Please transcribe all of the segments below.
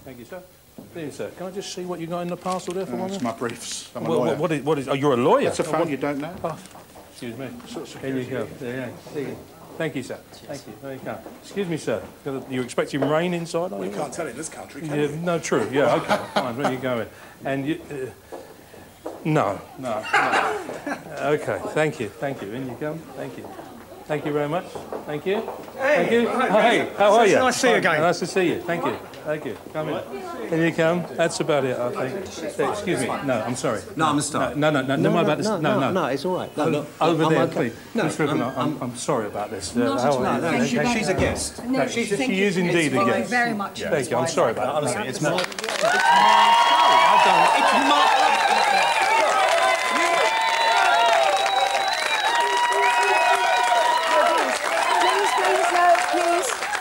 Thank you, sir. There, sir. Can I just see what you got in the parcel there for one minute? It's my briefs. I'm a lawyer. What is? Oh, you're a lawyer. That's a phone you don't know. Oh, excuse me. There you go. There you go. Thank you, sir. Thank you. There you go. Excuse me, sir. You're expecting rain inside, are you? We can't tell in this country, can yeah, we? no, true. Yeah, okay. Fine. Where are you going? And you... No. Okay, thank you. In you come. Thank you. Thank you very much. Thank you. Thank you. Hey, how are you? Nice to see you again. Nice to see you. Thank you. Thank you. Come in. Here you come. That's about it, I think. Excuse me. No, I'm sorry. No, I'm a star. No, more about this. No, it's all right. No, over there, okay. please. No, Miss Rippon, I'm sorry about this. She's a guest. She is indeed a guest. Thank you very much. Thank you. I'm sorry about that. Honestly, it's my...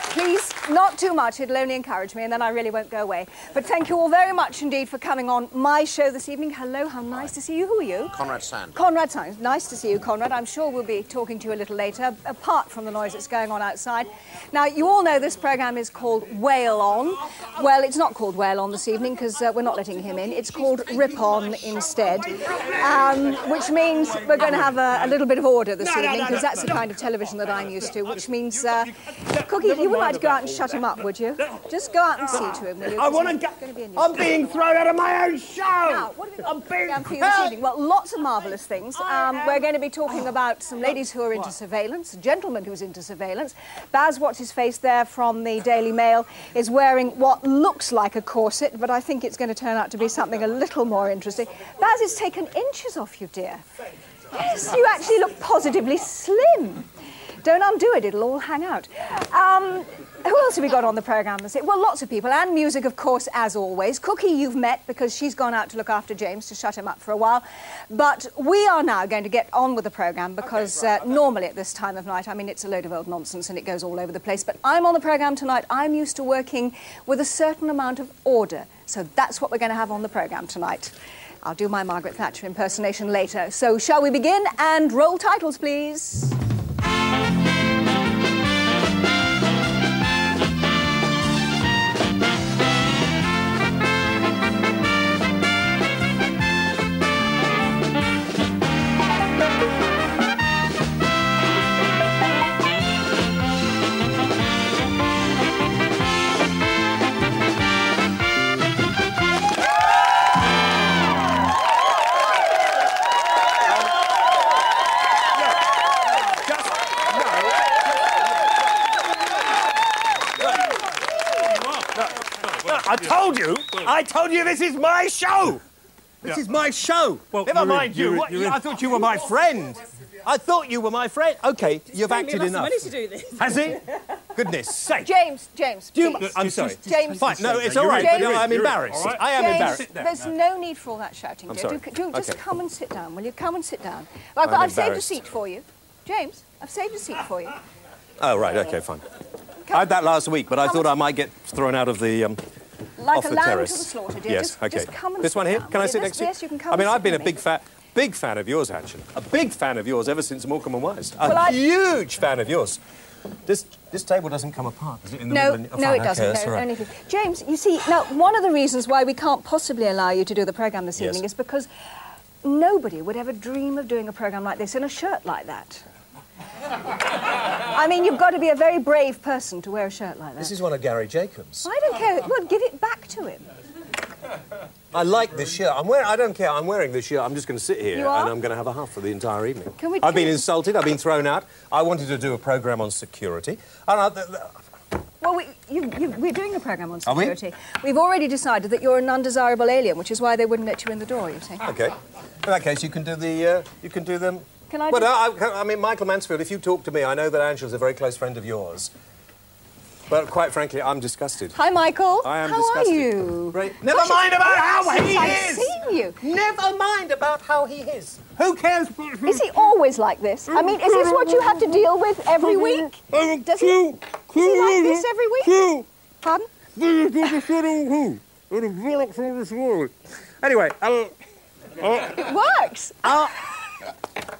Please, not too much. It'll only encourage me, and then I really won't go away. But thank you all very much indeed for coming on my show this evening. Hello, how nice to see you. Who are you? Conrad Sand. Conrad Sand. Nice to see you, Conrad. I'm sure we'll be talking to you a little later, apart from the noise that's going on outside. Now, you all know this programme is called Whale On. Well, it's not called Whale On this evening, because we're not letting him in. It's called Rippon instead, which means we're going to have a little bit of order this evening, because that's the kind of television that I'm used to, which means... Cookie, you would like to go out and shut him up, would you? Just go out and see to him, will you? I want to go. I'm being thrown out of my own show. Now, what have we got for you this evening? Well, lots of marvellous things. We're going to be talking about some ladies who are into surveillance, a gentleman who's into surveillance. Baz, what's his face there from the Daily Mail, is wearing what looks like a corset, but I think it's going to turn out to be something a little more interesting. Baz, it's taken inches off you, dear. Yes, you actually look positively slim. Don't undo it, it'll all hang out. Who else have we got on the programme this evening? Well, lots of people, and music, of course, as always. Cookie you've met, because she's gone out to look after James, to shut him up for a while. But we are now going to get on with the programme, because normally at this time of night, I mean, it's a load of old nonsense and it goes all over the place, but I'm on the programme tonight. I'm used to working with a certain amount of order, so that's what we're going to have on the programme tonight. I'll do my Margaret Thatcher impersonation later. So shall we begin? And roll titles, please. I told you this is my show! This is my show! Well, never mind you. I thought you were my friend. I thought you were my friend. OK, you've acted enough. Money to do this. Has he? Goodness sake. James. I'm sorry. James. Fine, no, it's all right. James. No, I'm embarrassed. Right. I am embarrassed. There's no need for all that shouting, dear. sorry. Just come and sit down, will you? Come and sit down. Well, I've saved a seat for you. James, I've saved a seat for you. Oh, right, OK, fine. I had that last week, but I thought I might get thrown out of the... Like off a the lamb terrace. to the slaughter, dear. Yes, OK. Just come and this one here? down. Can I sit next to you? Yes, you can come. I mean, and I've been a sit big fan of yours, actually. A big fan of yours ever since Morecambe and Wise. Huge fan of yours. This table doesn't come apart, does it? In the middle? No, it doesn't. Right. Anything. James, you see, now, one of the reasons why we can't possibly allow you to do the programme this evening is because nobody would ever dream of doing a programme like this in a shirt like that. I mean, you've got to be a very brave person to wear a shirt like that. This is one of Gary Jacobs'. I don't care. Well, give it back to him. I like this shirt. I don't care. I'm wearing this shirt. I'm just going to sit here You are? and I'm going to have a huff for the entire evening. can I've been insulted. I've been thrown out. I wanted to do a programme on security. And Well, we're doing a programme on security. We've already decided that you're an undesirable alien, which is why they wouldn't let you in the door, you see. OK. In that case, you can do the... you can do them... Can I I mean, Michael Mansfield, if you talk to me, I know that Angela's a very close friend of yours. But quite frankly, I'm disgusted. Hi, Michael. I am How disgusted. are you? Great. Never mind about how he I've is! seen you. Never mind about how he is. Who cares? Is he always like this? I mean, is this what you have to deal with every week? Does he like this every week? Pardon? Anyway, It works.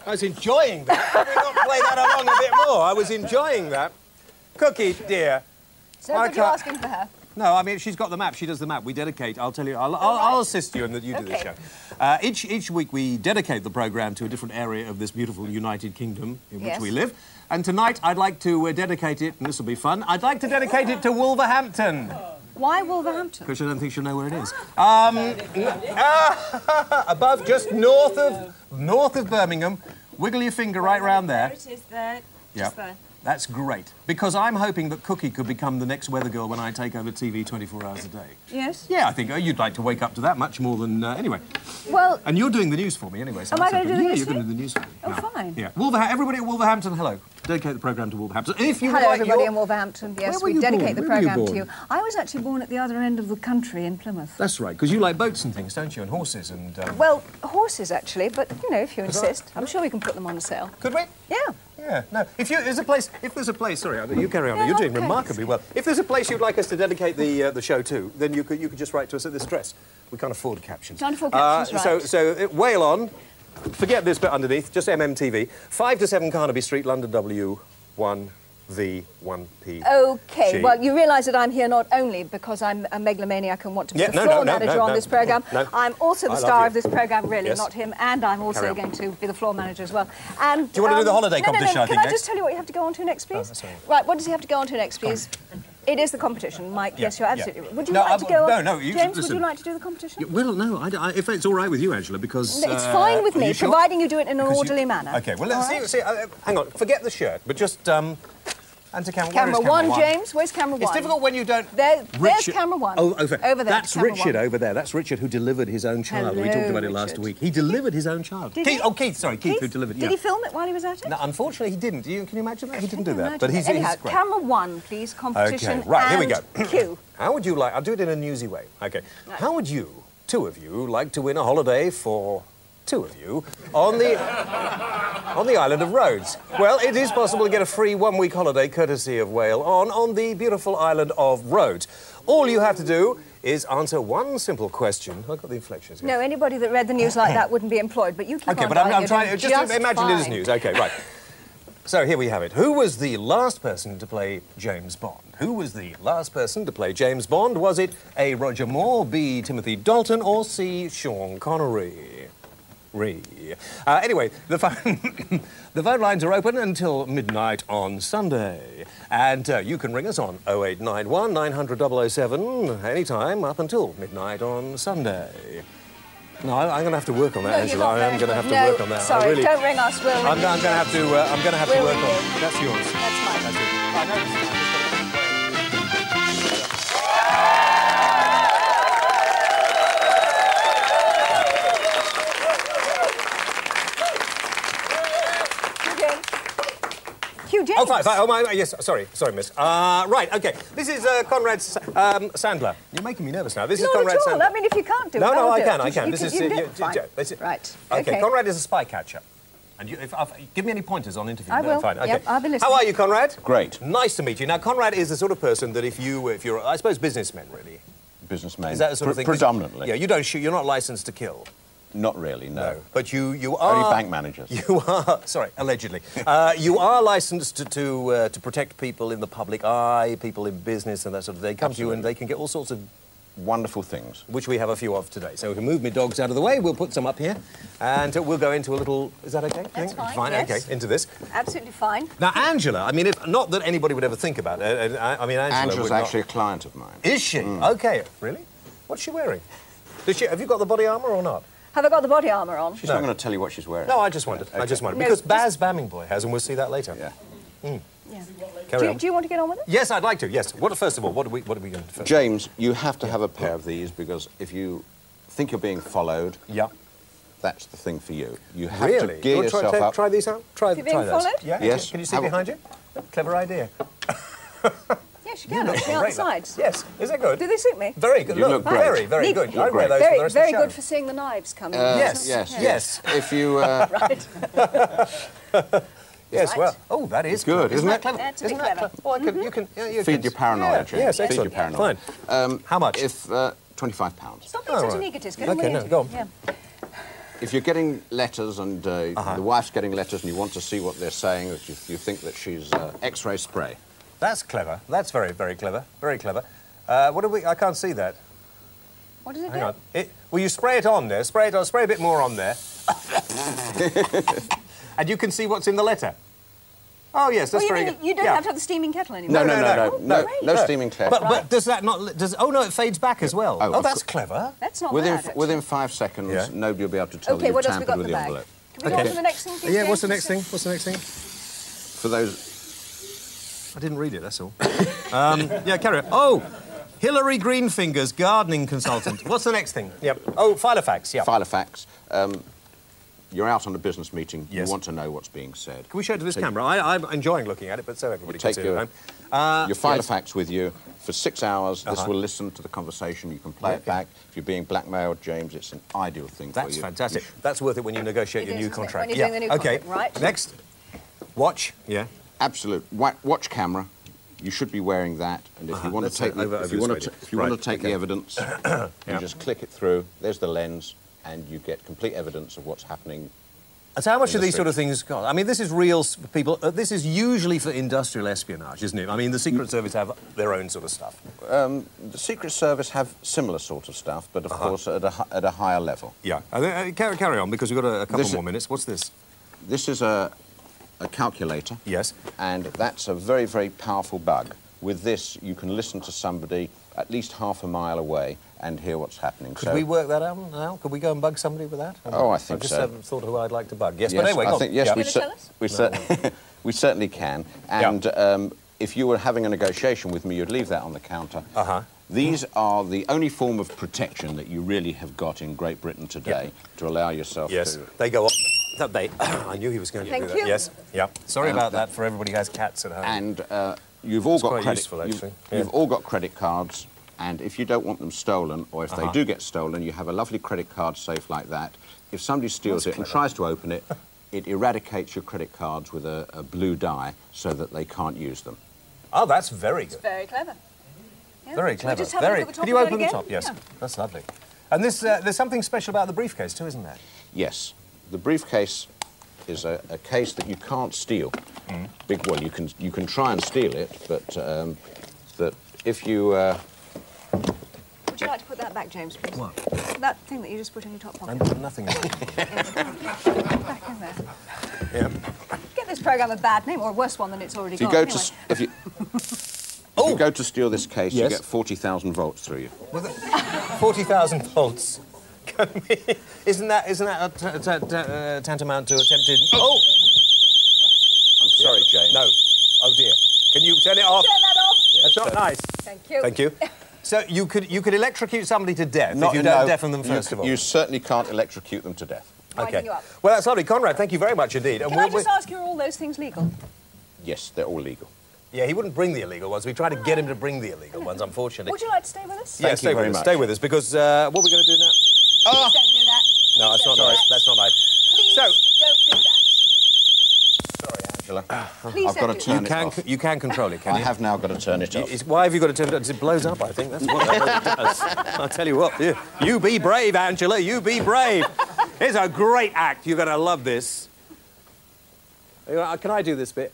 I was enjoying that. Can we not play that along a bit more? I was enjoying that. Cookie, dear. So what are you asking for her? No, I mean, she's got the map. She does the map. We dedicate. I'll tell you. I'll assist you in that you do the show. Each week we dedicate the programme to a different area of this beautiful United Kingdom in which we live. And tonight I'd like to dedicate it, and this will be fun, I'd like to dedicate it to Wolverhampton. Why Wolverhampton? Because I don't think she'll know where it is. Above, just north of Birmingham. Wiggle your finger right round there. There it is, there. Just there. That's great. Because I'm hoping that Cookie could become the next weather girl when I take over TV 24 hours a day. Yes? Yeah, I think you'd like to wake up to that much more than... anyway. Well... And you're doing the news for me anyway. So am I going to do the news? Yeah, you're going to do the news for me. Oh, fine. Yeah. Everybody at Wolverhampton, hello. Dedicate the programme to Wolverhampton. If you hello, like everybody in Wolverhampton. Yes, we dedicate the Where were you programme to born? you. I was actually born at the other end of the country in Plymouth. That's right, because you like boats and things, don't you? And horses and... Well, horses, actually, but, you know, if you insist. I'm sure we can put them on sale. Could we? Yeah. Yeah, no. If there's a place, sorry, you carry on. Yeah, You're doing okay. remarkably well. If there's a place you'd like us to dedicate the show to, then you could just write to us at this address. We can't afford captions. Can't afford captions, right. So whale on. Forget this bit underneath. Just MMTV. 5 to 7 Carnaby Street, London W1V1P. OK, well, you realise that I'm here not only because I'm a megalomaniac and want to be the floor manager on this programme. I'm also the star of this programme, really, not him, and I'm also going to be the floor manager as well. And, do you want to do the holiday competition, I think, Can I just tell you what you have to go on to next, please? Right, what does he have to go on to next, please? It is the competition, Mike. Yes, you're absolutely right. Would you like to go on? No, James, would you like to do the competition? Well, no, if it's all right with you, Angela, because... It's fine with me, sure? providing you do it in an orderly manner. OK, well, let's see, hang on, forget the shirt, but just... And to camera one, James. Where's camera one? It's difficult when you don't... There's camera one. Oh, over there. That's Richard over there. That's Richard who delivered his own child. Hello, we talked about it Richard. last week. He delivered his own child. Did he? Oh, Keith, sorry. Keith who delivered... Did he film it while he was at it? No, unfortunately, he didn't. Can you imagine that? He didn't do that. Imagine But he's Anyhow, great. camera one, please. Competition. OK, right, here we go. Cue. How would you like... I'll do it in a newsy way. OK. Right. How would you, two of you, like to win a holiday for... two of you, on the island of Rhodes? Well, it is possible to get a free one-week holiday courtesy of Whale on the beautiful island of Rhodes. All you have to do is answer one simple question. I've got the inflections here. No, anybody that read the news like that wouldn't be employed, but you keep on OK, but I'm trying... Just imagine it as news. OK, right. So here we have it. Who was the last person to play James Bond? Who was the last person to play James Bond? Was it A. Roger Moore, B. Timothy Dalton, or C. Sean Connery? Anyway, the phone lines are open until midnight on Sunday. And you can ring us on 0891 900 007 anytime up until midnight on Sunday. No, I'm going to have to work on that, Angela. I am going to have to work on that. Sorry, don't ring us. We'll ring I'm going to have to work on it. That's yours. That's mine. That's it. I know. James. Oh, fine. Oh, my, yes, sorry, miss. Right, OK. This is Conrad Sandler. You're making me nervous now. This is Conrad Sandler. I mean, if you can't do it, No, I can. I can. This is... Right. OK, Conrad is a spy catcher. And give me any pointers on interview. I will. Fine. Okay. Yep, I'll be listening. How are you, Conrad? Great. Nice to meet you. Now, Conrad is the sort of person that if you're, I suppose, businessmen, really. Businessmen. Is that the sort of thing? Predominantly. Yeah, you don't shoot. You're not licensed to kill. Not really, no. But you are... Only bank managers. You are... Sorry, allegedly. You are licensed to protect people in the public eye, people in business and that sort of thing. They come to you and they can get all sorts of... wonderful things. Which we have a few of today. So we can move my dogs out of the way, we'll put some up here, and we'll go into a little... Is that OK? That's fine, Fine, yes. OK, into this. Absolutely fine. Now, Angela, I mean, not that anybody would ever think about it. I mean, Angela's actually a client of mine. Is she? OK. Really? What's she wearing? Have you got the body armour or not? Have I got the body armour on? She's not going to tell you what she's wearing. No, I just wondered. Okay. I just wondered. Because Baz Bammingboy has, and we'll see that later. Yeah. Yeah. Do you want to get on with it? Yes, I'd like to, yes. First of all, what are we going to first? James, you have to have a pair of these because if you think you're being followed, that's the thing for you. You have to gear yourself up. Try these out? Try being those. followed? Yeah. Yes. Can you see behind you? Clever idea. Yes, you can, actually, on the sides. Yes. Is that good? Do they suit me? Very good. You look great. Very, very good. I wear those for the rest very of the good show. for seeing the knives coming. Yes. If you... Right. Yes, Right. well, oh, that is good, isn't it? Clever? That's Isn't clever. that clever? Well, you can feed your paranoia, James. Yes, Feed excellent. your paranoia. Fine. How much? If £25. Stop being such an egotist. Get on with Okay, it. no, go on. Yeah. If you're getting letters and the wife's getting letters and you want to see what they're saying, you think that she's X-ray spray. That's clever. That's very, very clever. Very clever. What do we... I can't see that. What does it Hang do? on. Will you spray it on there? Spray it on. Spray a bit more on there. And you can see what's in the letter. Oh, yes, that's very good. You don't have to have the steaming kettle anymore? No steaming kettle. But does that not... Oh, no, it fades back as well. Oh, that's clever. That's not bad, Within 5 seconds, nobody will be able to tell that you've what else we got tampered in with the the bag? envelope. Can we go on to the next thing, please, Yeah, what's the James? next thing? What's the next thing? For those... I didn't read it, that's all. Yeah, carry on. Oh, Hillary Greenfinger's gardening consultant. What's the next thing? Yep. Oh, Filofax, yeah. Filofax. You're out on a business meeting. Yes. You want to know what's being said. Can we show it to this camera? I'm enjoying looking at it, but so everybody can see it at home. Your Filofax with you for 6 hours. This will listen to the conversation. You can play it back. If you're being blackmailed, James, it's an ideal thing for you. That's fantastic. That's worth it when you negotiate your new contract. When you're doing the new contract, right? Next. Watch. Yeah. Absolute watch camera. You should be wearing that, and if you want to take the evidence, you just click it through. There's the lens, and you get complete evidence of what's happening. So how much do these sort of things cost? I mean, this is real people. This is usually for industrial espionage, isn't it? I mean, the Secret Service have their own sort of stuff. The Secret Service have similar sort of stuff, but of course at a higher level. Yeah. Carry on, because we've got a couple more minutes. What's this? This is a calculator. Yes. And that's a very, very powerful bug. With this, you can listen to somebody at least half a mile away and hear what's happening. Could we work that out now? Could we go and bug somebody with that? Oh, I think so. I just haven't thought who I'd like to bug. Yes, but anyway, I think, yes, yeah. we certainly can. And if you were having a negotiation with me, you'd leave that on the counter. These are the only form of protection that you really have got in Great Britain today to allow yourself to... Yes, they go up. I knew he was going to do that. Thank you. Yes, yeah. Sorry about that for everybody who has cats at home. And you've all got credit. Useful, actually. You've all got credit cards, and if you don't want them stolen, or if they do get stolen, you have a lovely credit card safe like that. If somebody steals it and tries to open it, it eradicates your credit cards with a blue dye so that they can't use them. Oh, that's very good. It's very clever. Yeah. Very clever. Just have a look at the top Could you open the again? top? Yes, Yeah. that's lovely. And this, there's something special about the briefcase too, isn't there? Yes. The briefcase is a case that you can't steal. Well, you can try and steal it, but that if you... Would you like to put that back, James, please? What? That thing that you just put in your top pocket. Nothing. Back in there. Yeah. Get this programme a bad name, or a worse one than it's already got. If you go to steal this case, you get 40,000 volts through you. 40,000 volts. Isn't that tantamount to attempted... Oh! I'm sorry, James. No. Oh, dear. Can you turn it off? Turn that off. That's not nice. Thank you. Thank you. So you could electrocute somebody to death if you don't deafen them first of all. You certainly can't electrocute them to death. Winding you up. Well, that's lovely. Conrad, thank you very much indeed. Can I just ask you, are all those things legal? Yes, they're all legal. Yeah, he wouldn't bring the illegal ones. We tried to get him to bring the illegal ones, unfortunately. Would you like to stay with us? Yeah, Thank you very much. Stay with us, because what are we going to do now? Please don't do that. No, that's not nice. That's not nice. Please don't do that. Sorry, Angela. Please I've got to turn it off. You can control it, can you? I have now got to turn it off. Why have you got to turn it off? It blows up, I think. That's what it does. I'll tell you what. You be brave, Angela. You be brave. It's a great act. You're going to love this. Can I do this bit?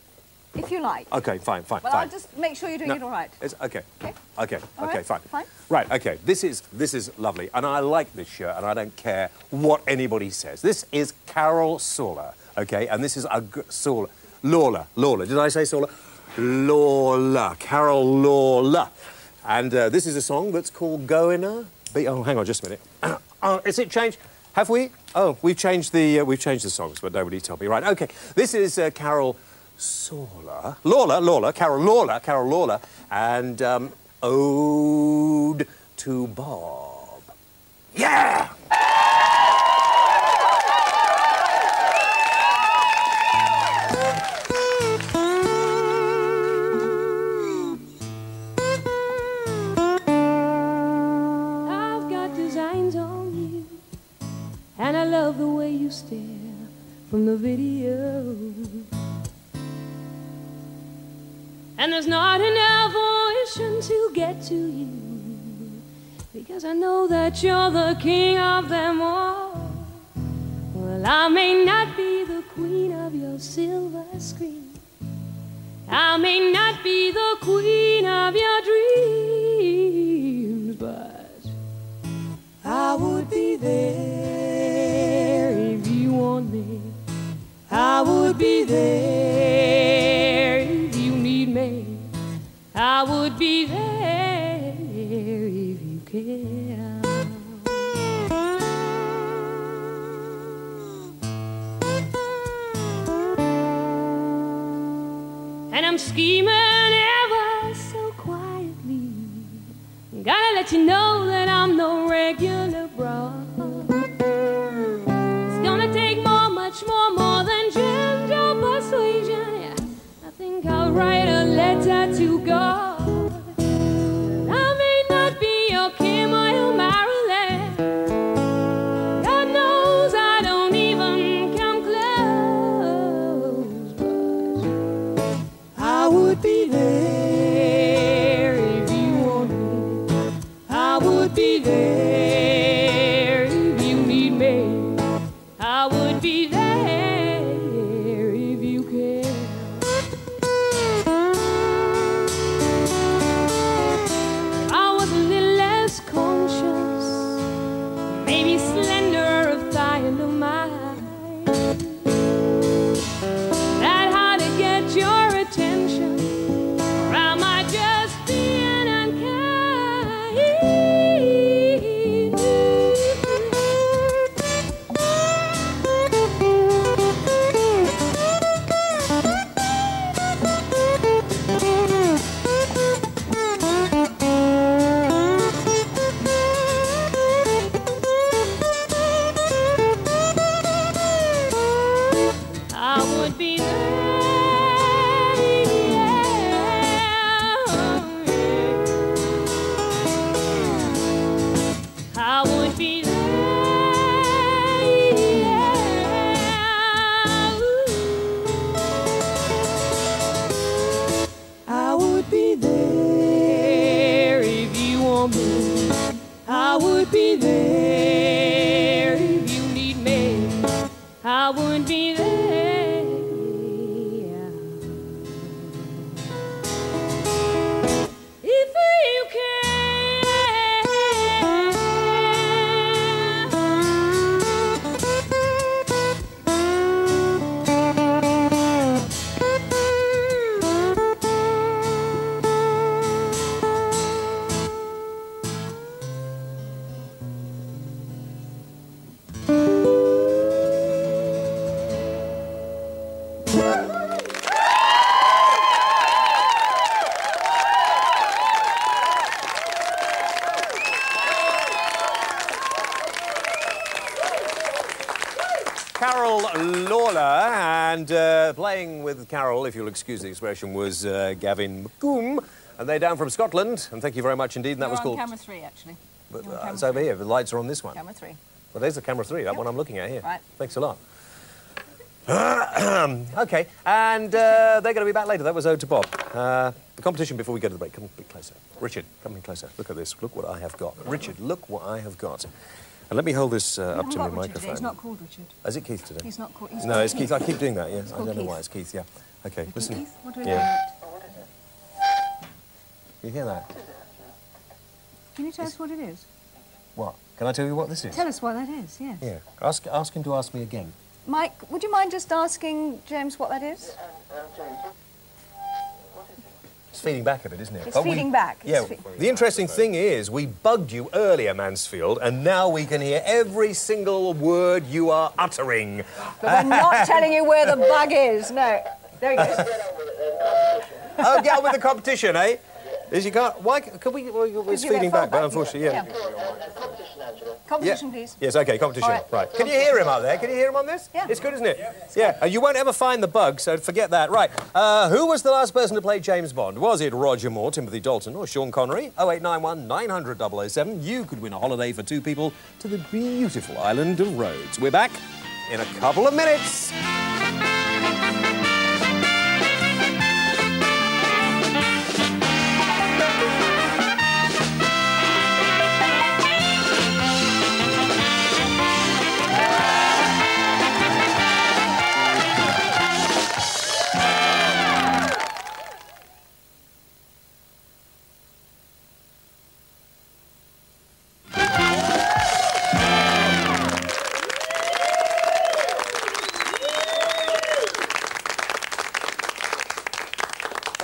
If you like. OK, fine. Well, I'll just make sure you're doing it all right. It's OK. OK? OK, All OK, right, fine. Right, OK. This is lovely. And I like this shirt, and I don't care what anybody says. This is Carol Sawler, OK? And this is Sawler. Lawler. Did I say Sawler? Lawler. Carol Lawler. And this is a song that's called Goiner. Oh, hang on just a minute. Is it changed? Have we? Oh, we've changed the songs, but nobody told me. Right, OK. This is Carol Sawler. Carol Lawler. And Ode to Bob. Yeah! I've got designs on you, and I love the way you stare from the video. And there's not enough ocean to get to you, because I know that you're the king of them all. Well, I may not be the queen of your silver screen, I may not be the queen of your dreams, but I would be there if you want me. I would be there if you need me. I would be there if you care. And I'm scheming ever so quietly. Gotta let you know that I'm no regular broad. It's gonna take much more than gentle persuasion. Yeah, I think I'll write a letter to God. I may not be your Kim or your Marilyn. God knows I don't even come close, but I would be there if you want me. I would be there if you need me. I would be there if you care. I was a little less conscious, maybe slender of thigh and of mind. That how to get your attention, or am I just being unkind? I would be there. I would be there. I would be there if you want me. I would be there if you need me. I would be there. If you Carol Lawler, and playing with Carol, if you'll excuse the expression, was Gavin McComb, and they're down from Scotland, and thank you very much indeed, and that was called... camera 3, actually. But, it's over here, the lights are on this one. Camera 3. Well, there's the camera 3, that one I'm looking at here. Right. Thanks a lot. OK, and they're going to be back later. That was Ode to Bob. The competition before we go to the break. Come a bit closer. Richard, come in closer. Look at this. Look what I have got. Richard, look what I have got. And let me hold this up to my microphone. He's not called Richard. Is it Keith today? He's not called... No, it's Keith. I keep doing that, yes. I don't know Keith. why. It's Keith, yeah. OK, listen. Keith, what do we Yeah. know? You hear that? Can you tell us what it is? What? Can I tell you what this is? Tell us what that is, yes. Yeah. Ask him to ask me again. Mike, would you mind just asking James what that is? It's feeding back a bit, isn't it? It's feeding back. Yeah. The interesting thing is, we bugged you earlier, Mansfield, and now we can hear every single word you are uttering. But we're not telling you where the bug is. No. There he goes. Oh, get on with the competition, eh? Is you can't... Why... Can we... Well, it's feeding back, but unfortunately, yeah. Competition, please. Yes, OK, competition. Right. Can you hear him out there? Can you hear him on this? Yeah. It's good, isn't it? Yeah. And you won't ever find the bug, so forget that. Right. Who was the last person to play James Bond? Was it Roger Moore, Timothy Dalton, or Sean Connery? 0891 900 007. You could win a holiday for 2 people to the beautiful island of Rhodes. We're back in a couple of minutes.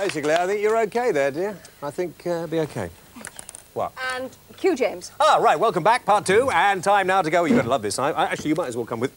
basically, I think you're OK there, dear. I think be OK. What? And cue James. Ah, right, welcome back, part 2, and time now to go. You're going to love this. Actually, you might as well come with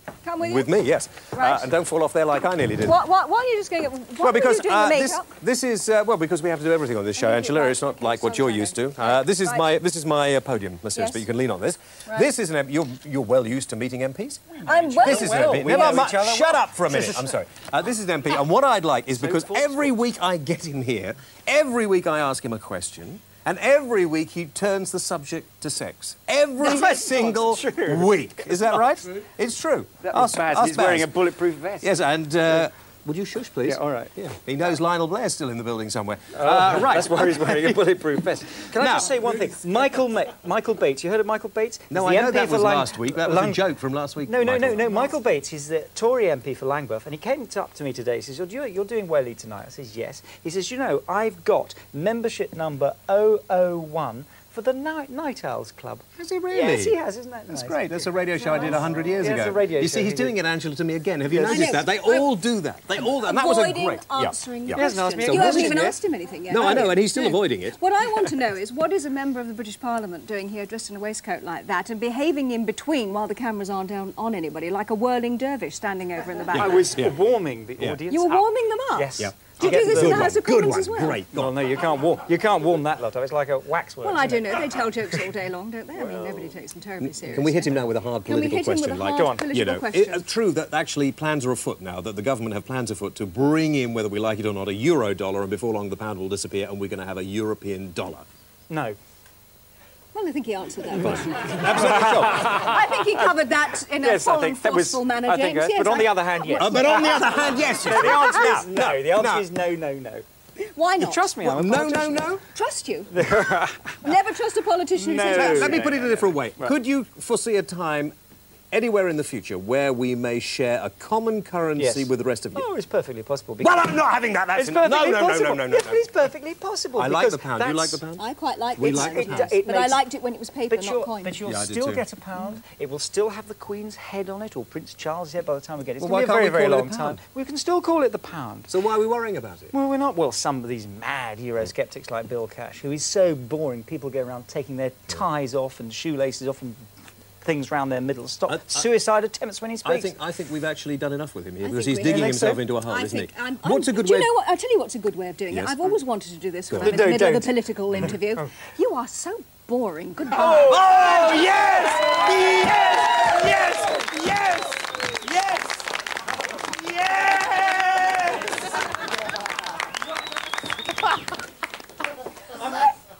me, yes. Right. And don't fall off there like I nearly did. Why are you just going... Why because are you doing the makeup? this is well, because we have to do everything on this show, Angela. It's not like what you're used to. This is my podium, Miss Yes. But you can lean on this. Right. This is an you're well used to meeting MPs. I'm well. This is an MP. Shut up for a minute. I'm sorry. This is an MP, and what I'd like is because every week I get him here, every week I ask him a question. And every week he turns the subject to sex. Every single week. Is that right? True. It's true. That's bad. He's wearing a bulletproof vest. Yes, and would you shush, please? Yeah, all right. Yeah. He knows Lionel Blair's still in the building somewhere. Right. That's why he's wearing a bulletproof vest. Can I just say one thing? Michael Bates. You heard of Michael Bates? No, I know that was last week. That was a joke from last week. No. Michael Bates, he's the Tory MP for Langworth, and he came up to me today. He says, you're doing welly tonight. I says, yes. He says, you know, I've got membership number 001 for the Night Owls Club. Has he really? Yes, he has, isn't that nice? That's great. That's a radio show I did 100 years ago. It's a radio you show see, he's doing it, Angela, to me again. Have you noticed that? They all do that. They all... And that was a great... answering the He hasn't asked me question. You haven't even asked him anything yet. No, I know, and he's still avoiding it. What I want to know is, what is a member of the British Parliament doing here dressed in a waistcoat like that and behaving in between while the cameras aren't on anybody, like a whirling dervish standing over in the background? I was warming the audience. You were warming them up? Yes. Yeah. Do you do this in the House of Commons as well? Great. Well, no, you can't warm that lot up. It's like a waxwork. Well, I don't know. They tell jokes all day long, don't they? I mean, nobody takes them terribly seriously. Can we hit him now with a hard political question? Question? It's true that actually plans are afoot now, that the government have plans afoot to bring in, whether we like it or not, a euro dollar, and before long the pound will disappear and we're going to have a European dollar. No. Well, I think he answered that question. Absolutely sure. I think he covered that in a full and forceful manner, James. Yes, but on the other hand, yes. But on the other hand, yes. The answer is no. The answer is no. Why not? You trust me, I'm a politician. No. Trust you? Never trust a politician who says trust. Let me put it a different way. Right. Could you foresee a time anywhere in the future where we may share a common currency with the rest of you? Oh, it's perfectly possible. Well, I'm not having that. That's it's perfectly possible. No. Yes, but it's perfectly possible. I like the pound. You like the pound? I quite like it. We like the pound. But I liked it when it was paper, not coin. But you'll still get a pound. It will still have the Queen's head on it, or Prince Charles' head by the time we get it. It's going to be a very, very long time. We can still call it the pound. So why are we worrying about it? Well, we're not. Well, some of these mad Eurosceptics like Bill Cash, who is so boring, people go around taking their ties off and shoelaces off and things round their middle. Stop suicide attempts when he speaks. I think we've actually done enough with him here because he's digging himself into a hole, isn't he? What's a good way? Do you know what? I'll tell you what's a good way of doing it. I've always wanted to do this when I'm in the middle of a political interview. You are so boring. Goodbye. Oh yes!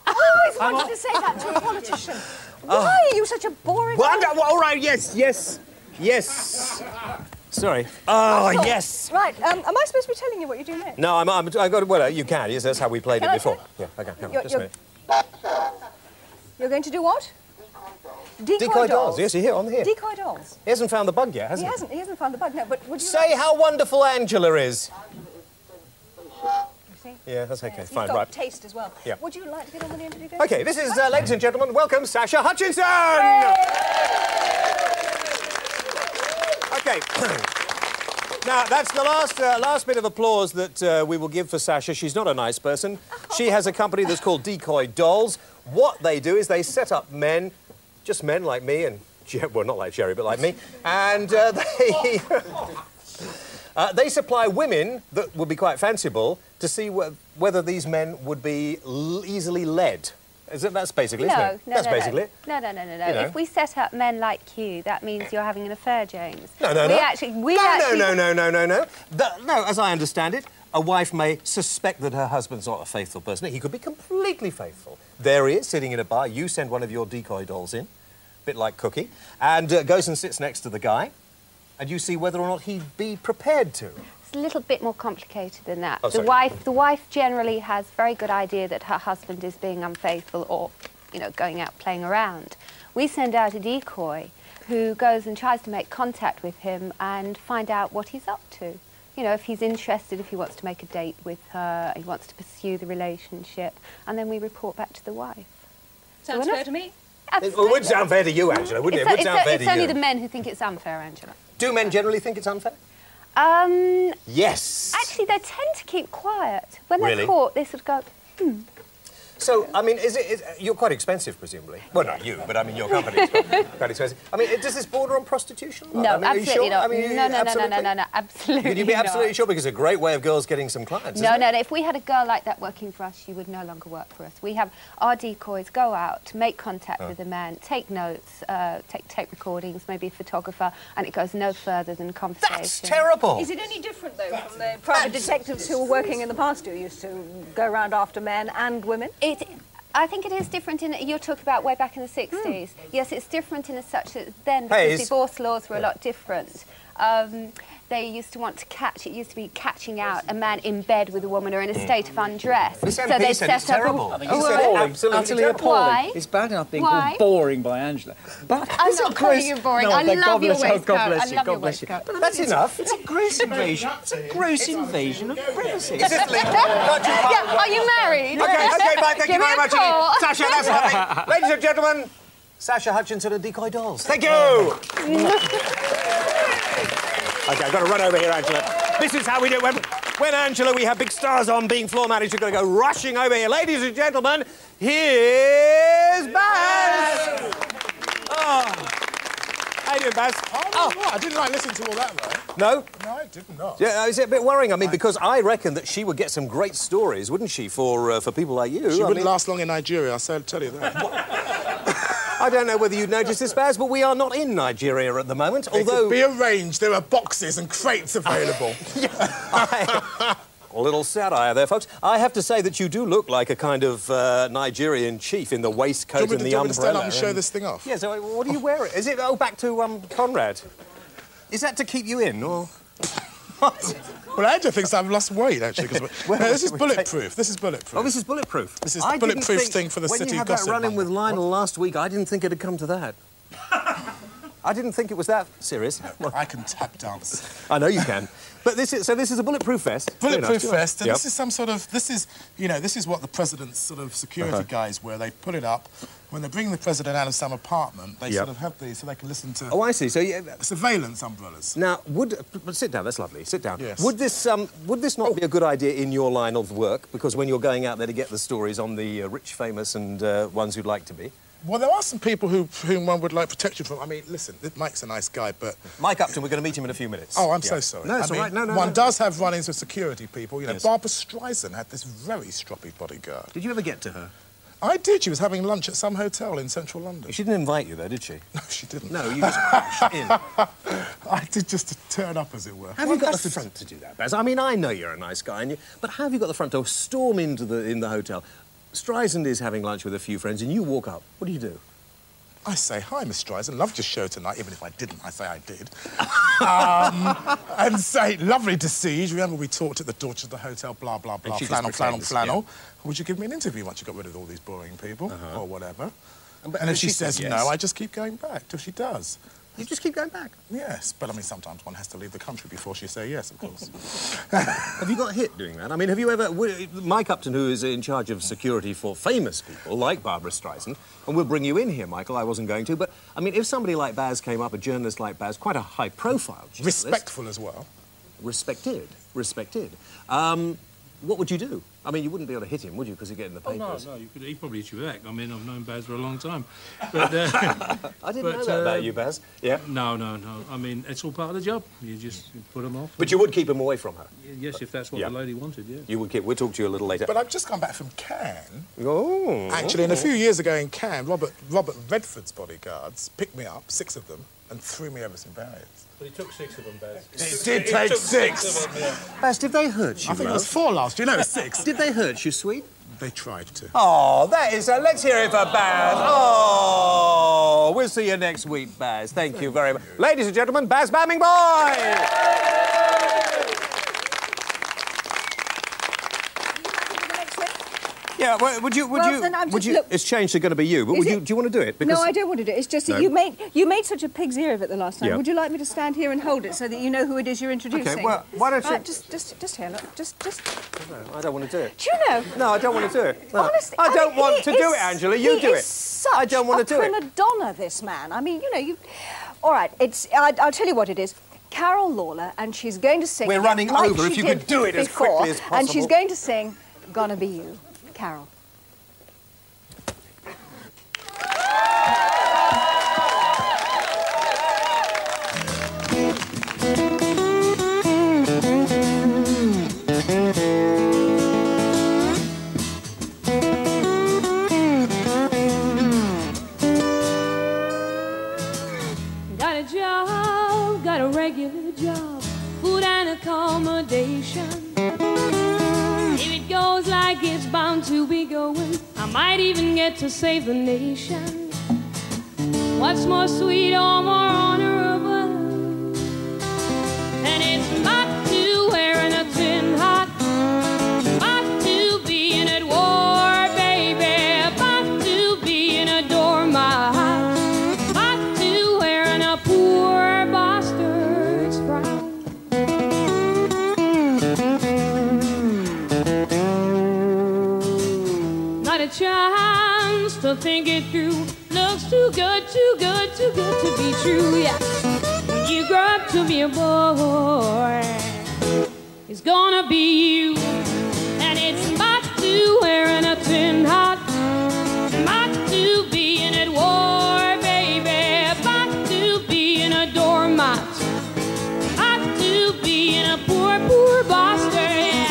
I always wanted to say that to a politician. Why are you such a boring... All right, yes. Sorry. Oh, yes. Right, am I supposed to be telling you what you're doing next? No, I got. Well, you can. Yes, that's how we played it before. Yeah, okay. Come on, just a minute. You're going to do what? Decoy Dolls. Yes, you're here on here. Decoy Dolls. He hasn't found the bug yet, has he? He hasn't found the bug. No, but would you say how wonderful Angela is? See? Yeah, that's okay. Fine, got right. Taste as well. Yeah. Would you like to get on with the interview? Okay, this is, ladies and gentlemen, welcome Sasha Hutchinson. Okay. Now, that's the last bit of applause that we will give for Sasha. She's not a nice person. She has a company that's called Decoy Dolls. What they do is they set up men, just men like me and... Well, not like Jerry, but like me. And they supply women that would be quite fanciful to see whether these men would be easily led. That's basically, isn't it? No, basically it. No. You know? If we set up men like you, that means you're having an affair, James. No. No, as I understand it, a wife may suspect that her husband's not a faithful person. He could be completely faithful. There he is, sitting in a bar. You send one of your decoy dolls in, a bit like Cookie, and goes and sits next to the guy, and you see whether or not he'd be prepared to. It's a little bit more complicated than that. Oh, the wife generally has a very good idea that her husband is being unfaithful or, you know, going out playing around. We send out a decoy who goes and tries to make contact with him and find out what he's up to. You know, if he's interested, if he wants to make a date with her, he wants to pursue the relationship, and then we report back to the wife. Sounds fair to me. Absolutely. It would sound fair to you, Angela, wouldn't it? It would sound fair to you. It's only the men who think it's unfair, Angela. Do men generally think it's unfair? Yes. Actually, they tend to keep quiet. When Really? they're caught, they sort of go, So, I mean, you're quite expensive, presumably. Well, not you, but I mean, your company's quite expensive. I mean, does this border on prostitution? No, I mean, are you absolutely sure? not. I mean, No, absolutely? absolutely Would you be absolutely not. sure? Because it's a great way of girls getting some clients, No, isn't it? no, if we had a girl like that working for us, she would no longer work for us. We have our decoys go out, make contact with the man, take notes, take tape recordings, maybe a photographer, and it goes no further than conversation. That's terrible! Is it any different, though, from the private detectives who were working in the past who used to go around after men and women? I think it is different in that you're talking about way back in the 60s. Yes, it's different in as such that then, Hey, because divorce laws were a lot different. They used to want to catch, it used to be catching out a man in bed with a woman or in a state of undress. This MP said it's terrible. I think he said absolutely appalling. Why? It's bad enough being Why? called boring by Angela. But I'm not calling you boring. I love your waistcoat. God bless I you. love God your bless you. waistcoat. That's enough. It's a gross invasion. It's a gross invasion of privacy. Is this legal? Can't you Yeah, are you married? Okay, bye, thank you Give me very a much. call. Sasha, that's lovely. Ladies and gentlemen, Sasha Hutchinson and Decoy Dolls. Thank you! Okay, I've got to run over here, Angela. This is how we do it. When Angela, we have big stars on, being floor manager, got to go rushing over here. Ladies and gentlemen, here's Baz! Oh. How you doing, Baz? I didn't like listening to all that, though. No? No, I did not. Yeah, is it a bit worrying? I mean, because I reckon that she would get some great stories, wouldn't she, for people like you? She wouldn't last long in Nigeria, I'll tell you that. I don't know whether you'd noticed this, Baz, but we are not in Nigeria at the moment, It although... could be arranged. There are boxes and crates available. A little satire there, folks. I have to say that you do look like a kind of Nigerian chief in the waistcoat and the do you want me to stand umbrella. up and show this thing off? Yeah, so what are you wearing? Is it, back to Conrad? Is that to keep you in, or...? What? Well, Angela thinks I've lost weight, actually. No, this is bulletproof. This is bulletproof. Oh, this is bulletproof. This is the bulletproof thing for the when city you had that gossip. run-in with Lionel last week, I didn't think it had come to that. I didn't think it was that serious. Well, I can tap dance. I know you can. But this is a bulletproof vest. Bulletproof vest, and Yep. this is some sort of, this is what the president's sort of security guys wear. They put it up. When they bring the president out of some apartment, they sort of have these so they can listen to... Oh, I see. So, yeah... surveillance umbrellas. Now, but sit down, that's lovely, sit down. Yes. Would this not be a good idea in your line of work? Because when you're going out there to get the stories on the rich, famous and ones who'd like to be... Well, there are some people whom one would like protection from. I mean, listen, Mike's a nice guy, but... Mike Upton, we're going to meet him in a few minutes. Oh, I'm so sorry. No, it's all right. No, one does have run-ins with security people. You know, Yes. Barbara Streisand had this very stroppy bodyguard. Did you ever get to her? I did. She was having lunch at some hotel in central London. She didn't invite you, though, did she? No, she didn't. No, you just crashed in. I did just to turn up, as it were. Have you got the front to do that, Baz? I mean, I know you're a nice guy, but have you got the front to storm into the hotel? Streisand is having lunch with a few friends, and you walk up. What do you do? I say, hi, Miss Streisand, loved your show tonight. Even if I didn't, I say I did. And say, lovely to see you. Remember we talked at the door to the hotel, blah, blah, blah, flannel. Would you give me an interview once you got rid of all these boring people, or whatever? And if she says yes. no, I just keep going back till she does. You just keep going back? Yes, but I mean, sometimes one has to leave the country before she say yes, of course. Have you got hit doing that? I mean, have you ever... Mike Upton, who is in charge of security for famous people, like Barbara Streisand, and we'll bring you in here, Michael, I wasn't going to, but, I mean, if somebody like Baz came up, a journalist like Baz, quite a high-profile journalist... Respectful as well. Respected. What would you do? I mean, you wouldn't be able to hit him, would you, because he'd get in the papers? No, he'd probably hit you back. I mean, I've known Baz for a long time. But, I didn't know that about you, Baz. Yeah? No. I mean, it's all part of the job. You just put them off. But you would keep him away from her? Yes, if that's what the lady wanted, yeah. You would keep... We'll talk to you a little later. But I've just come back from Cannes. Oh. Actually, and a few years ago in Cannes, Robert Redford's bodyguards picked me up, 6 of them, and threw me over some barriers. But he took 6 of them, Baz. It did take 6. Baz, did they hurt you, I think it was 4 last year. No, it was 6. Did they hurt you, sweet? They tried to. Oh, that is... let's hear it for Baz. Oh, we'll see you next week, Baz. Thank you very much. Ladies and gentlemen, Baz Bamming Boy! Yeah, well, would you... It's changed to going to be you, but do you want to do it? Because no, I don't want to do it. It's just that you made such a pig's ear of it the last time. Yeah. Would you like me to stand here and hold it so that you know who it is you're introducing? Okay, well, why don't you... Just here, look. Just... No, I don't want to do it. Do you know? No, I don't want to do it. No. Honestly, I don't want to do it, Angela. You do it. I don't want to do it. He's such a prima donna, this man. I mean, you know, All right, I'll tell you what it is. Carol Lawler, and she's going to sing... We're running like over. If she you could do it as before, quickly as possible. And she's going to sing Gonna Be You. Carol. Got a job, got a regular job, food and accommodation. If it goes like it's bound to be going, I might even get to save the nation. What's more sweet or more honorable than it's not to wearing a tin hat, not to being at war, baby, not to being a doormat, not to wearing a poor bastard's frown. Not a chance to think it through. Looks too good, too good, too good to be true, yeah. When you grow up to be a boy, it's gonna be you. And it's not to wearing a tin hat, not to being at war, baby, not to being a doormat, not to being a poor, poor bastard, yeah.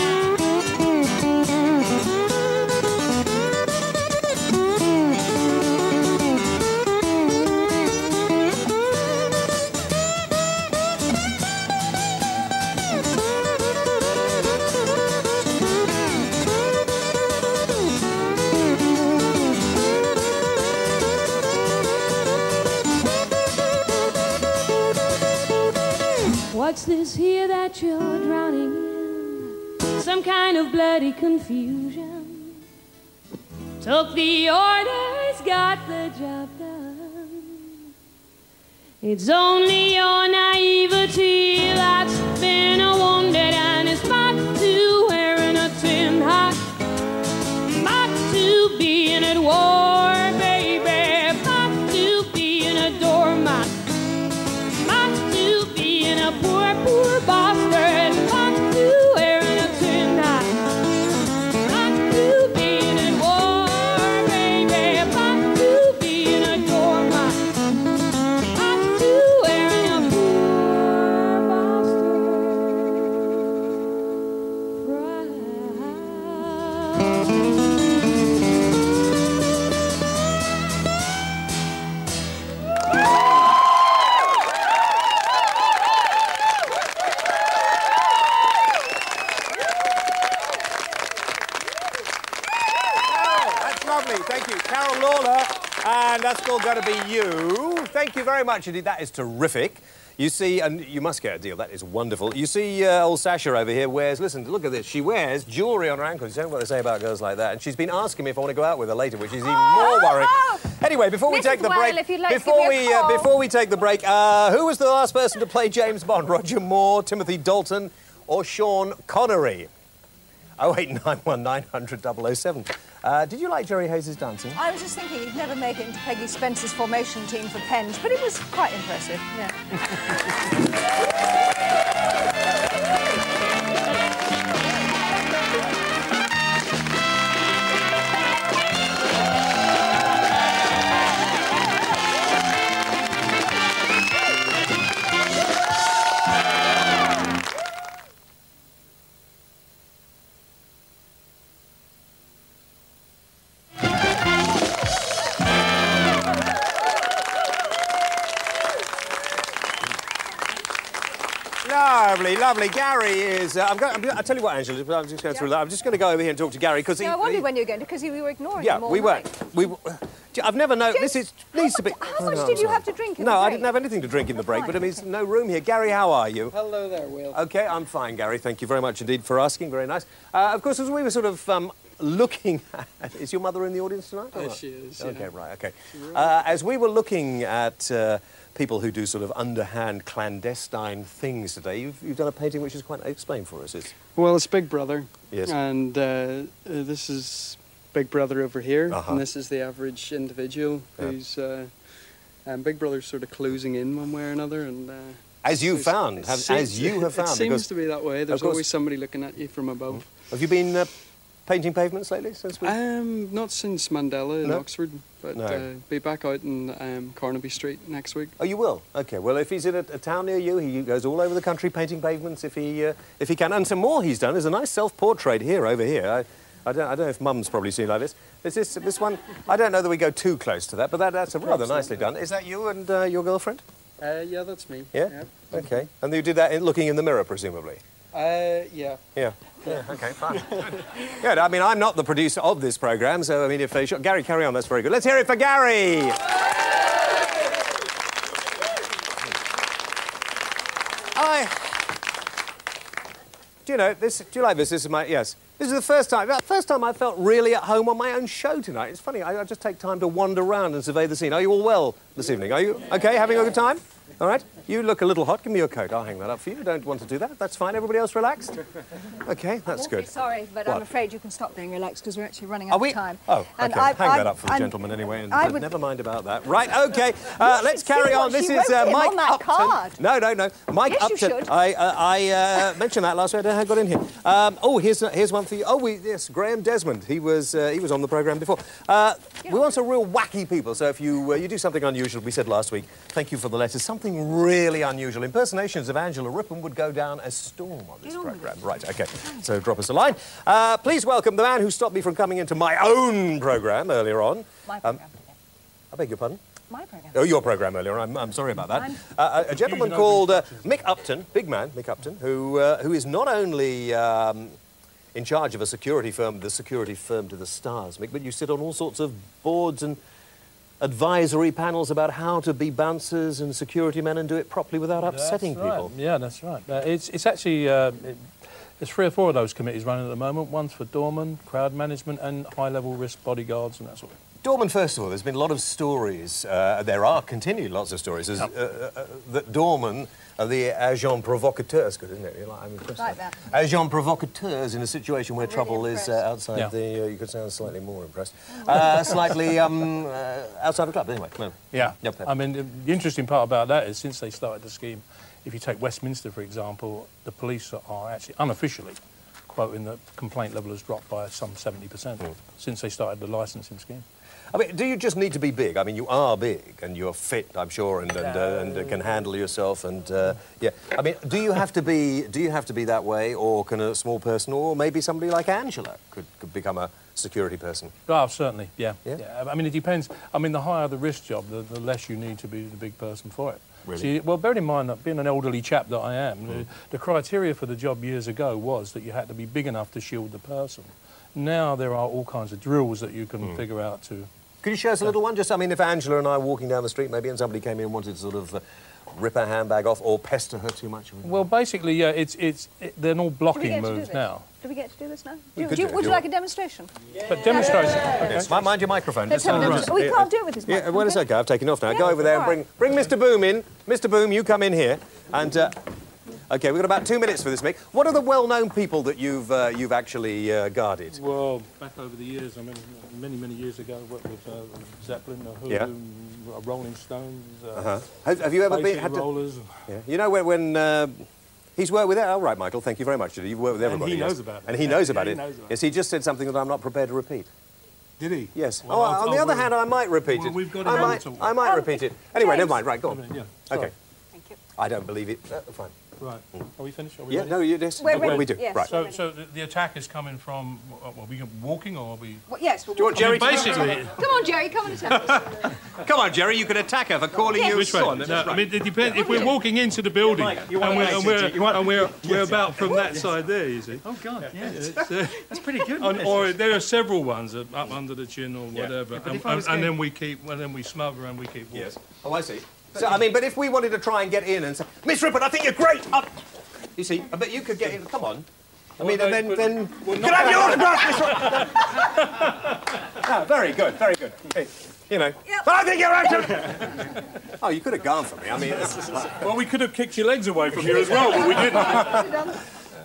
What's this here that you're drowning in? Some kind of bloody confusion. Took the orders, got the job done. It's only your naivety that's been wounded, and it's not to wearing a tin hat, not to being at war, baby, not to being a doormat, not to being a poor, poor bastard, not to wearing a tin hat, not to being at war, baby, not to being a doormat, not to wearing a poor That's lovely. Thank you. Carol Lawler, and that's all going to be you. Thank you very much indeed. That is terrific. You see, and you must get a deal. That is wonderful. You see, old Sasha over here wears, listen, look at this. She wears jewellery on her ankles. You don't know what they say about girls like that. And she's been asking me if I want to go out with her later, which is even more worrying. Anyway, before we take the break, before we take the break, who was the last person to play James Bond? Roger Moore, Timothy Dalton, or Sean Connery? 0891 900 007. Did you like Jerry Hayes' dancing? I was just thinking he'd never make it into Peggy Spencer's formation team for Penge, but it was quite impressive, yeah. Lovely, lovely. Gary is... I'll tell you what, Angela, I'm just going through that. I'm just going to go over here and talk to Gary, because I wondered when you were going to, because you were ignoring yeah, him all we night. were. I've never known... This is... needs to be... How much did you have to drink in the break? No, I didn't have anything to drink in the break, but I mean, there's no room here. Gary, how are you? Hello there, Will. OK, I'm fine, Gary. Thank you very much indeed for asking. Very nice. Of course, as we were sort of looking at... Is your mother in the audience tonight? Yes, she is, OK, right, OK. As we were looking at people who do sort of underhand, clandestine things today, you've done a painting which is quite... Explain for us. Well, it's Big Brother. Yes. And this is Big Brother over here, and this is the average individual who's... Big Brother's sort of closing in one way or another, and As you found, as you have found. It seems to be that way. There's always somebody looking at you from above. Have you been painting pavements lately since we... Not since Mandela in Oxford, but be back out in Carnaby Street next week. Oh, you will? OK, well, if he's in a town near you, he goes all over the country painting pavements if he can. And some more he's done is a nice self-portrait here, over here. I don't know if Mum's probably seen like this. This one, I don't know that we go too close to that, but that's rather nicely done. Is that you and your girlfriend? Yeah, that's me. Yeah? OK. And you did that looking in the mirror, presumably? Yeah. Yeah. Yeah, OK, fine. Good. I mean, I'm not the producer of this programme, so, I mean, if... Gary, carry on. That's very good. Let's hear it for Gary! Do you know, this... Do you like this? This is my... Yes. This is the first time I felt really at home on my own show tonight. It's funny, I just take time to wander around and survey the scene. Are you all well this evening? Are you OK, having a good time? All right. You look a little hot. Give me your coat. I'll hang that up for you. You don't want to do that. That's fine. Everybody else relaxed? OK, that's good. Sorry, but I'm afraid you can stop being relaxed because we're actually running out of time. Oh, OK. Hang that up for the gentleman anyway, and never mind about that. Right, OK. Let's carry on. This is Mike Upton. No. Mike Upton. I mentioned that last week. I don't know how I got in here. Here's one for you. Yes, Graham Desmond. He was on the programme before. We want some real wacky people, so if you do something unusual, we said last week, thank you for the letters, something really unusual. Impersonations of Angela Rippon would go down as storm on this programme. Right, OK. So drop us a line. Please welcome the man who stopped me from coming into my own programme earlier on. My programme. I beg your pardon? My programme. Oh, your programme earlier on. I'm sorry about that. A gentleman called Mick Upton, big man, Mick Upton, who is not only in charge of a security firm, the security firm to the stars, Mick, but you sit on all sorts of boards and advisory panels about how to be bouncers and security men and do it properly without upsetting people. Yeah, that's right. It's actually... there's 3 or 4 of those committees running at the moment. One's for doormen, crowd management and high-level risk bodyguards and that sort of thing. Doormen, first of all, there's been a lot of stories, there are continued lots of stories, that doormen are the agents provocateurs, good, isn't it? I'm impressed. Like that. Agents provocateurs in a situation where trouble is outside the... you could sound slightly more impressed. Slightly outside the club, anyway. No. Yeah. Yep. I mean, the interesting part about that is since they started the scheme, if you take Westminster, for example, the police are actually unofficially quoting that complaint level has dropped by some 70% since they started the licensing scheme. I mean, do you just need to be big? I mean, you are big and you're fit, I'm sure, and can handle yourself. And yeah, I mean, do you have to be that way, or can a small person, or maybe somebody like Angela could become a security person? Oh, certainly, yeah. I mean, it depends. I mean, the higher the risk job, the less you need to be the big person for it. Really? See, well, bear in mind that being an elderly chap that I am, the criteria for the job years ago was that you had to be big enough to shield the person. Now there are all kinds of drills that you can figure out to... Could you show us a little one? Just, I mean, if Angela and I were walking down the street, maybe, and somebody came in and wanted to sort of rip her handbag off or pester her too much. Well, basically, yeah, they're all blocking moves now. Do we get to do this now? Would you like a demonstration? But demonstration. Okay. Mind your microphone. Let's have a demonstration. We can't do it with this microphone. Yeah, well, it's OK. I've taken off now. Go over there and bring Mr. Boom in. Mr. Boom, you come in here. And, OK, we've got about 2 minutes for this, Mick. What are the well-known people that you've actually guarded? Well, back over the years, I mean, many years ago, I worked with Zeppelin, Rolling Stones. Have you ever been... Rollers. Yeah. You know, when he's worked with it. Oh, right, Michael, thank you very much. You've worked with everybody. And he knows about it. And he knows about it. Yes, he just said something that I'm not prepared to repeat. Did he? Yes. Well, on the other hand, I might repeat it. We've got I might repeat it. Anyway, never mind. Right, go on. Yeah. OK. Thank you. I don't believe it. Fine. Right. Are we finished? Are we yeah, ready? no, yes. We're ready. We do. Yes, right. So the attack is coming from... Are we walking or are we... Well, yes, we're do you want Jerry basically... Come on, Jerry, come and attack us. Come on, Jerry, you can attack her for calling you Which way? son. No, I mean, it depends. If we're walking into the building and we're about from that side there, you see. Oh, God, yeah. That's pretty good. Or there are several ones up under the chin or whatever, and then we smother and we keep walking. Yes. Oh, I see. So, I mean, but if we wanted to try and get in and say, Miss Rippon, I think you're great! You see, I bet you could get in. Come on. I mean, and then... Can I have your autograph, Miss Rippon? No, very good, very good. Hey, you know. Yep. I think you're right. Oh, you could have gone for me. I mean... Well, we could have kicked your legs away from you as well, but we didn't.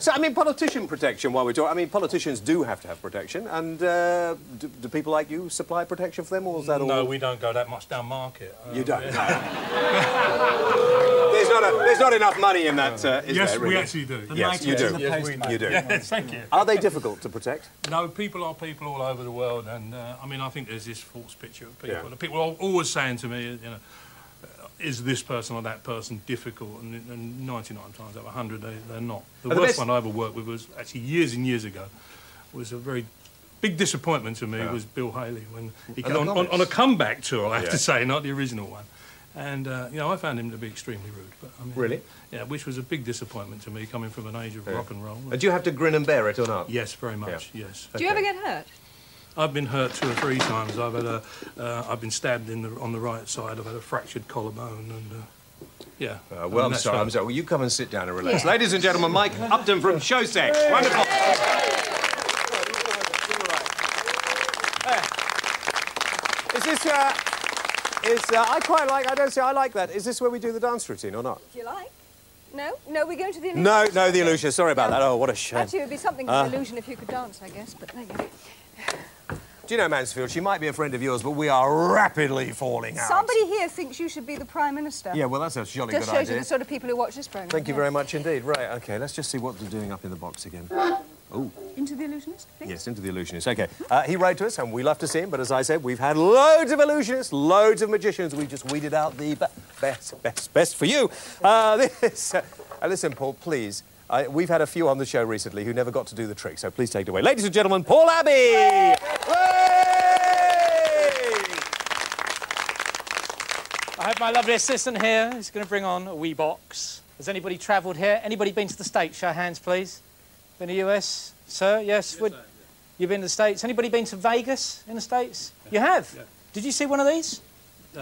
So, I mean, politician protection, while we're talking, I mean, politicians do have to have protection, and do people like you supply protection for them, or is that all? No, we don't go that much down market. You don't? No. There's not enough money in that, is yes, there, really? we actually do. Yes, you do. Yes, we do. You do. Yes, thank you. Are they difficult to protect? No, people are people all over the world, and I mean, I think there's this false picture of people. The people are always saying to me, you know, is this person or that person difficult? And 99 times out of 100, they're not. The worst one I ever worked with was actually years and years ago. Was a very big disappointment to me. Was Bill Haley when he came on a comeback tour. I have to say, not the original one. And you know, I found him to be extremely rude. But I mean, really? Yeah, which was a big disappointment to me, coming from an age of rock and roll. And do you have to grin and bear it or not? Yes, very much. Yes. Do you ever get hurt? I've been hurt 2 or 3 times. I've been stabbed on the right side. I've had a fractured collarbone, and yeah. Well, I'm sorry. Well, you come and sit down and relax. Ladies and gentlemen, Mike Upton from Showsex. Wonderful. Is this? I quite like. I don't say I like that. Is this where we do the dance routine or not? If you like. No, we're going to the illusion. No, the illusion. Sorry about that. Oh, what a shame. Actually, it would be something of an illusion if you could dance, I guess. But there you go. Do you know, Mansfield, she might be a friend of yours, but we are rapidly falling out. Somebody here thinks you should be the Prime Minister. Yeah, well, that's a jolly good idea. Just shows you the sort of people who watch this programme. Thank you very much indeed. Right, OK, let's just see what they're doing up in the box again. Oh. Into the Illusionist, please? Yes, Into the Illusionist. OK. He wrote to us, and we love to see him, but as I said, we've had loads of illusionists, loads of magicians. We just weeded out the best for you. Listen, Paul, please. We've had a few on the show recently who never got to do the trick, so please take it away. Ladies and gentlemen, Paul Abbey! I have my lovely assistant here who's going to bring on a wee box. Has anybody travelled here? Anybody been to the States? Show of hands, please. Been to the US? Sir, yes? You've been to the States? Anybody been to Vegas in the States? You have? Yeah. Did you see one of these? Do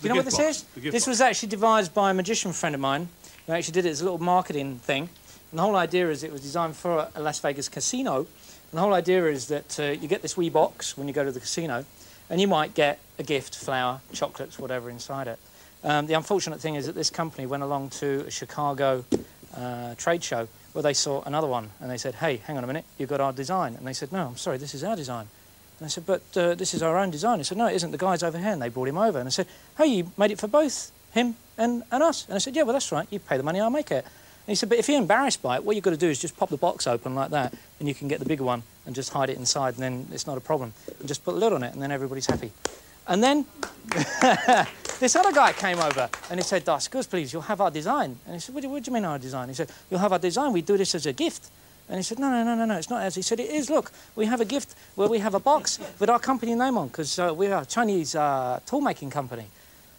you know what this is? This was actually devised by a magician friend of mine who actually did it as a little marketing thing. And the whole idea is it was designed for a Las Vegas casino. And the whole idea is that you get this wee box when you go to the casino, and you might get a gift, flour, chocolates, whatever inside it. The unfortunate thing is that this company went along to a Chicago trade show where they saw another one, and they said, hey, hang on a minute, you've got our design. And they said, no, I'm sorry, this is our design. And I said, but this is our own design. He said, no, it isn't, the guy's over here. And they brought him over. And I said, hey, you made it for both him and us. And I said, yeah, well, that's right, you pay the money, I'll make it. And he said, but if you're embarrassed by it, what you've got to do is just pop the box open like that, and you can get the bigger one and just hide it inside, and then it's not a problem. And just put a lid on it, and then everybody's happy. And then this other guy came over, and he said, excuse please, you'll have our design. And he said, what do you mean our design? He said, you'll have our design, we do this as a gift. And he said, no, it's not as. He said, it is, look, we have a gift where we have a box with our company name on, because we are a Chinese tool-making company.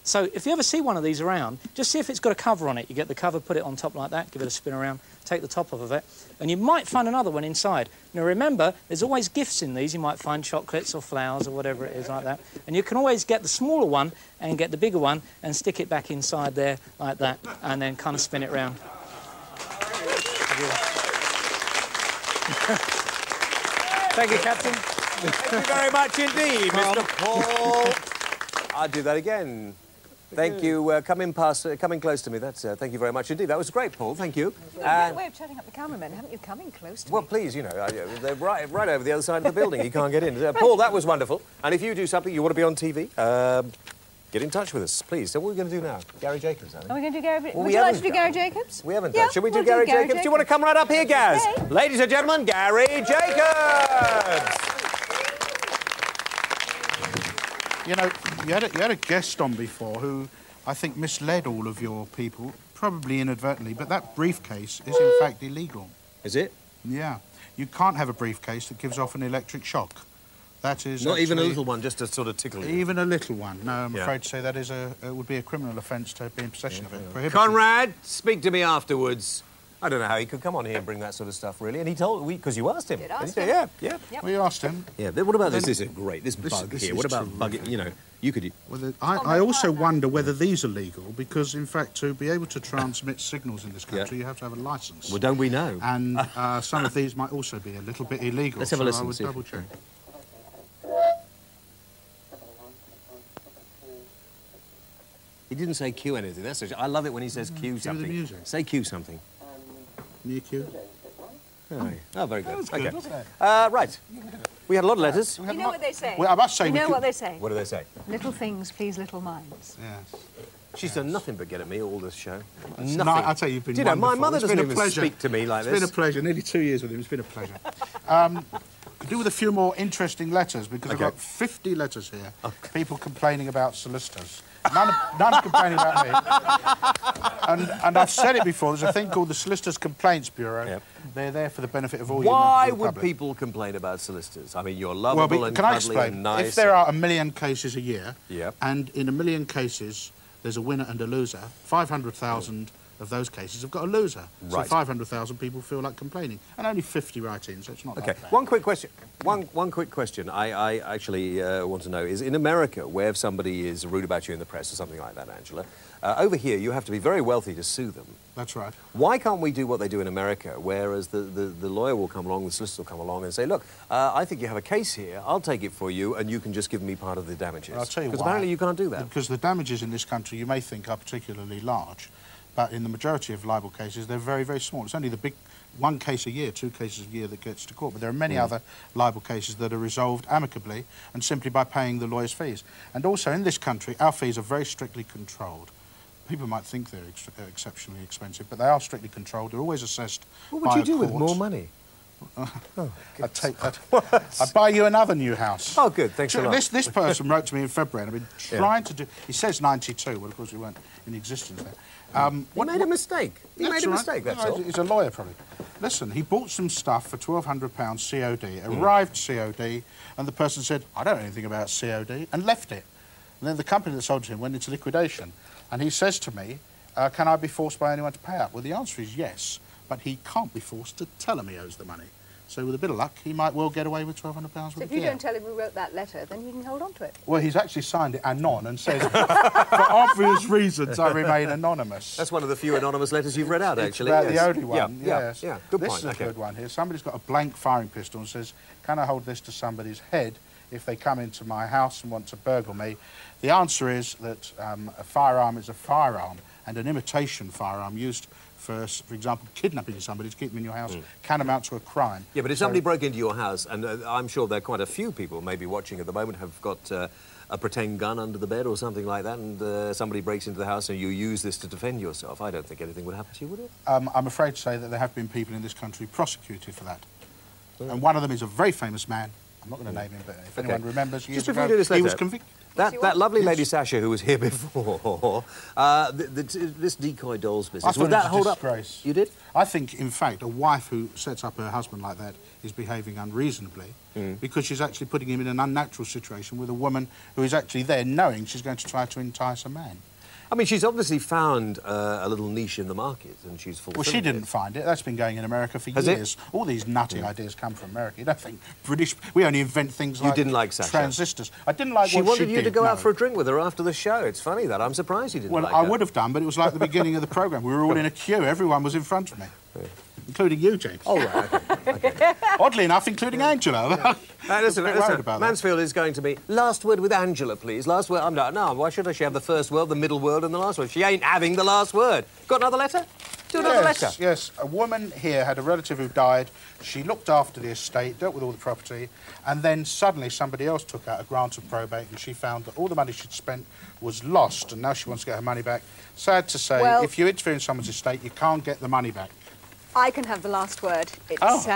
So if you ever see one of these around, just see if it's got a cover on it. You get the cover, put it on top like that, give it a spin around, take the top off of it, and you might find another one inside. Now remember, there's always gifts in these. You might find chocolates or flowers or whatever it is like that. And you can always get the smaller one and get the bigger one and stick it back inside there like that, and then kind of spin it round. Thank you, Captain. Thank you very much indeed, Mr. Paul. I'll do that again. Thank you. Coming close to me. That's. Thank you very much indeed. That was great, Paul. Thank you. You've got a way of chatting up the cameramen, haven't you? Coming close to me. Well, please, you know, they're right over the other side of the building. You can't get in. Paul, that was wonderful. And if you do something, you want to be on TV, get in touch with us, please. So what are we going to do now? Gary Jacobs, I think. Are we going to do Gary? Would you like to do Gary Jacobs? We haven't done. Should we do Gary Jacobs? Do you want to come right up here, Gaz? Okay. Ladies and gentlemen, Gary Jacobs. You know, you had a guest on before who I think misled all of your people, probably inadvertently, but that briefcase is in fact illegal. Is it? Yeah. You can't have a briefcase that gives off an electric shock. That is not even a little one, just to sort of tickle you. Even a little one. No, I'm afraid to say that is would be a criminal offence to be in possession of it. Prohibited. Conrad, speak to me afterwards. I don't know how he could come on here and bring that sort of stuff, really. And he told because you asked him. Did ask him. Yeah, yeah. Yep. We asked him. Yeah. But what about this? This is great. This bug here. What about bug? You know, you could. Well, I also wonder whether these are legal because, in fact, to be able to transmit signals in this country, you have to have a licence. Well, don't we know? And some of these might also be a little bit illegal. Let's have a listen. I would double check. He didn't say cue anything. I love it when he says cue something. The music. Say cue something. Near cue. Oh, very good. That was good, Okay. wasn't it? Right. We had a lot of letters. You know what they say? Well, I must say... You know what they say? What do they say? Little things please little minds. Yes. She's done nothing but get at me all this show. Nothing. Nothing. No, I'll tell you, you've been Do you know, my wonderful. mother It's doesn't been a even pleasure. speak to me like this. It's been a pleasure. Nearly 2 years with him. It's been a pleasure. Could do with a few more interesting letters, because I've got 50 letters here. People complaining about solicitors. None complaining about me. And I've said it before, there's a thing called the Solicitors Complaints Bureau. Yep. They're there for the benefit of all Why you members of the would public. people complain about solicitors? I mean, you're lovable and can I cuddly explain? and nice. If there are 1 million cases a year, Yep. and in 1 million cases there's a winner and a loser, 500,000 of those cases have got a loser. Right. So 500,000 people feel like complaining. And only 50 write in, so it's not Okay, that bad. one quick question. One quick question I actually want to know is, in America, where if somebody is rude about you in the press or something like that, Angela, over here you have to be very wealthy to sue them. That's right. Why can't we do what they do in America, whereas the lawyer will come along, the solicitor will come along and say, look, I think you have a case here, I'll take it for you, and you can just give me part of the damages. I'll tell you why. Because apparently you can't do that. Because the damages in this country you may think are particularly large, but in the majority of libel cases they're very, very small. It's only the big 1 case a year, 2 cases a year that gets to court, but there are many other libel cases that are resolved amicably and simply by paying the lawyer's fees. And also in this country our fees are very strictly controlled. People might think they're exceptionally expensive, but they are strictly controlled. They're always assessed by a What would you do with court. more money? I'd take that. I'd buy you another new house. Oh, good. Thanks a lot. This person wrote to me in February, and I've been trying to do... He says 92, well, of course, we weren't in existence then. He made a mistake. He made a mistake, that's all. He's a lawyer, probably. Listen, he bought some stuff for £1,200 COD, arrived COD, and the person said, I don't know anything about COD, and left it. And then the company that sold to him went into liquidation. And he says to me, can I be forced by anyone to pay up? Well, the answer is yes, but he can't be forced to tell him he owes the money. So with a bit of luck, he might well get away with £1,200 worth of So if you don't tell him who wrote that letter, then he can hold on to it. Well, he's actually signed it anon and says, for obvious reasons, I remain anonymous. That's one of the few anonymous letters you've read out, actually. It's Yes. the only one, yes. Yeah, good this point. is a good one here. Somebody's got a blank firing pistol and says, can I hold this to somebody's head if they come into my house and want to burgle me? The answer is that a firearm is a firearm, and an imitation firearm used for example, kidnapping somebody to keep them in your house can amount to a crime. Yeah, but if somebody broke into your house, and I'm sure there are quite a few people maybe watching at the moment have got a pretend gun under the bed or something like that, and somebody breaks into the house and you use this to defend yourself, I don't think anything would happen to you, would it? I'm afraid to say that there have been people in this country prosecuted for that. And one of them is a very famous man. I'm not going to name him, but if anyone remembers, years ago, he was convicted. That lovely lady Sasha who was here before, this Decoy Dolls business, I thought would that it was hold a up? disgrace. You did? I think, in fact, a wife who sets up her husband like that is behaving unreasonably because she's actually putting him in an unnatural situation with a woman who is actually there knowing she's going to try to entice a man. I mean, she's obviously found a little niche in the market, and she's fulfilling Well, she didn't find it. That's been going in America for years. All these nutty ideas come from America. You don't think British... We only invent things like... You didn't like Sasha? Transistors. I didn't like what she did. She wanted you to go out for a drink with her after the show. It's funny that. I'm surprised you didn't like her. Well, I would have done, but it was like the beginning of the programme. We were all in a queue. Everyone was in front of me. Including you, James. Oh, right, okay. Oddly enough, including Angela. Listen, Mansfield is going to be last word with Angela, please. Last word. I'm not. No, why should she have the first word, the middle word, and the last word? She ain't having the last word. Got another letter? Do another letter. Yes. A woman here had a relative who died. She looked after the estate, dealt with all the property, and then suddenly somebody else took out a grant of probate, and she found that all the money she'd spent was lost, and now she wants to get her money back. Sad to say, if you interfere in someone's estate, you can't get the money back. I can have the last word. It's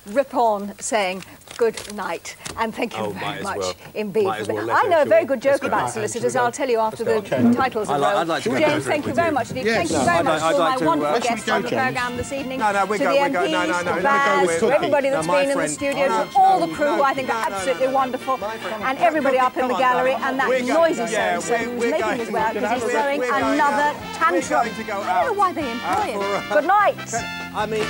Rippon saying good night, and thank you very much indeed. I know a very good joke about solicitors. I'll tell you after the titles are rolled. James, thank you very much indeed. Thank you very much for my wonderful guests on the programme this evening. To the MPs, to Baz, to everybody that's been in the studio, to all the crew, I think are absolutely wonderful, and everybody up in the gallery, and that noisy so-and-so who's making his way out because he's throwing another tantrum. I don't know why they employ him. Good night. I mean...